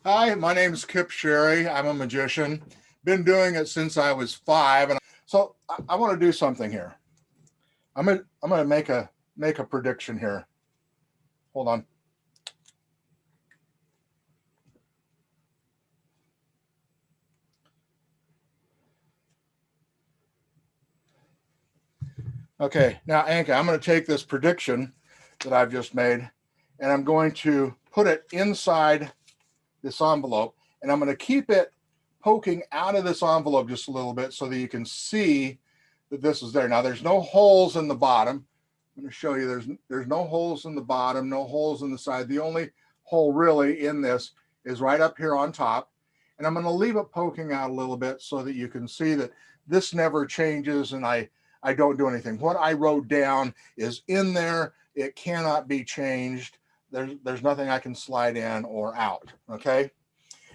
Hi, my name is Kipp. I'm a magician. Been doing it since I was 5, and so I want to do something here. I'm gonna make a prediction here. Hold on. Okay, now Anka, I'm going to take this prediction that I've just made, and I'm going to put it inside this envelope, and I'm going to keep it poking out of this envelope just a little bit so that you can see that this is there. Now there's no holes in the bottom. I'm going to show you there's no holes in the bottom, no holes in the side. The only hole really in this is right up here on top. And I'm going to leave it poking out a little bit so that you can see that this never changes and I don't do anything. What I wrote down is in there. It cannot be changed. There's nothing I can slide in or out. Okay.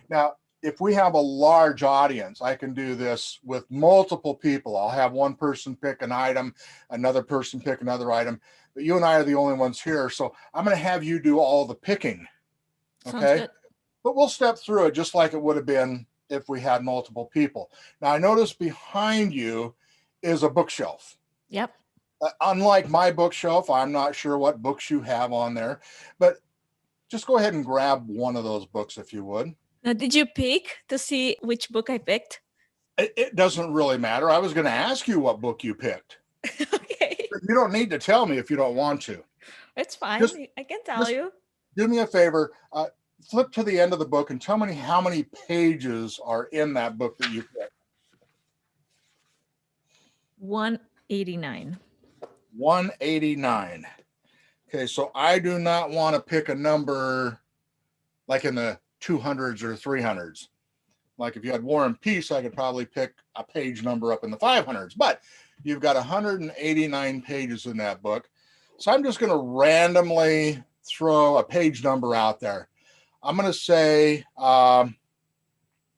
Now, if we have a large audience, I can do this with multiple people. I'll have one person pick an item, another person pick another item, but you and I are the only ones here. So I'm going to have you do all the picking. Sounds Okay. good. But we'll step through it just like it would have been if we had multiple people. Now, I notice behind you is a bookshelf. Yep. Unlike my bookshelf, I'm not sure what books you have on there, but just go ahead and grab one of those books if you would. Now, did you pick to see which book I picked? It doesn't really matter. I was going to ask you what book you picked. Okay. You don't need to tell me if you don't want to. It's fine. Just, I can tell just you. do me a favor. Flip to the end of the book and tell me how many pages are in that book that you picked. 189. 189. Okay, so I do not want to pick a number like in the 200s or 300s. Like if you had War and Peace, I could probably pick a page number up in the 500s, but you've got 189 pages in that book. So I'm just going to randomly throw a page number out there. I'm going to say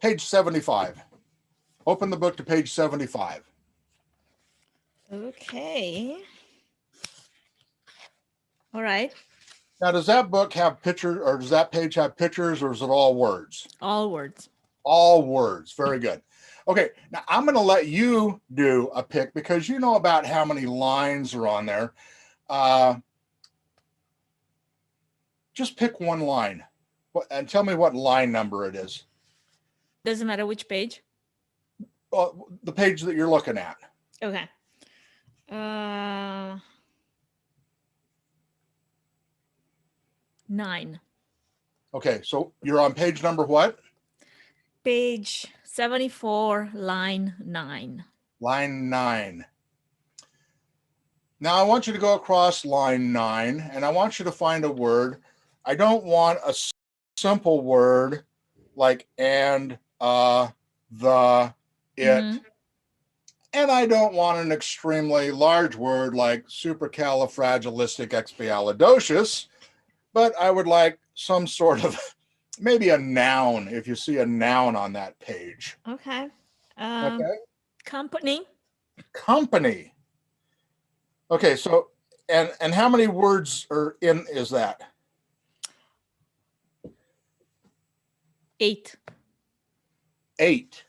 page 75. Open the book to page 75. Okay. All right. Now, does that book have pictures or does that page have pictures or is it all words? All words. All words. Very good. Okay, now I'm going to let you do a pick because you know about how many lines are on there. Just pick one line and tell me what line number it is. Doesn't matter which page. The page that you're looking at. Okay. 9. Okay, so you're on page number what? Page 74, line 9. Line 9. Now I want you to go across line 9 and I want you to find a word. I don't want a simple word like and, the, it. And I don't want an extremely large word like supercalifragilisticexpialidocious, but I would like some sort of maybe a noun if you see a noun on that page. Okay. Okay. Company. Company. Okay, so and how many words are in is that? 8. 8.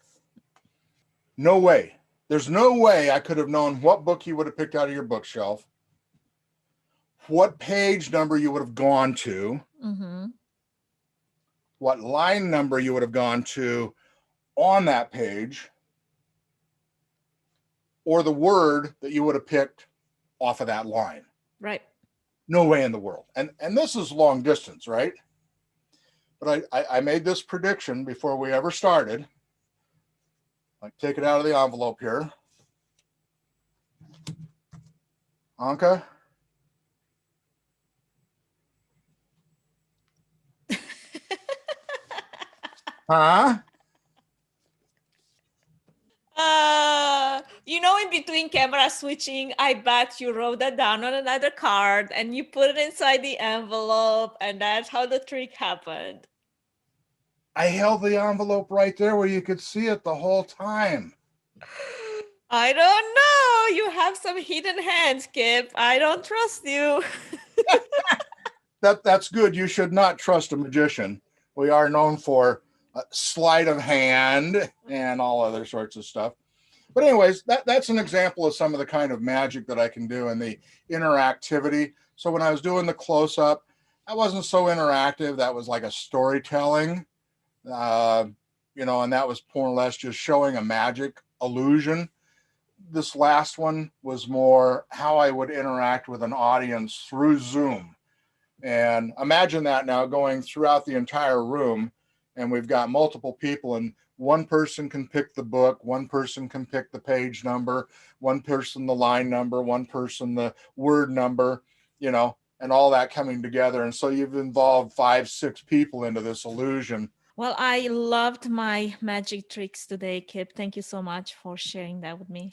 No way. There's no way I could have known what book you would have picked out of your bookshelf, what page number you would have gone to, what line number you would have gone to on that page, or the word that you would have picked off of that line. Right. No way in the world. And this is long distance, right? But I made this prediction before we ever started. Like, take it out of the envelope here. Anka? Huh? In between camera switching, I bet you wrote that down on another card and you put it inside the envelope, and that's how the trick happened. I held the envelope right there where you could see it the whole time. I don't know. You have some hidden hands, Kipp. I don't trust you. That's good. You should not trust a magician. We are known for sleight of hand and all other sorts of stuff. But anyways, that's an example of some of the kind of magic that I can do and the interactivity. So when I was doing the close up, that wasn't so interactive. That was like a storytelling, uh, and that was more or less just showing a magic illusion. This last one was more how I would interact with an audience through Zoom. And imagine that now going throughout the entire room, and we've got multiple people, and one person can pick the book, one person can pick the page number, one person the line number, one person the word number, and all that coming together. And so you've involved 5, 6 people into this illusion. Well, I loved my magic tricks today, Kipp. Thank you so much for sharing that with me.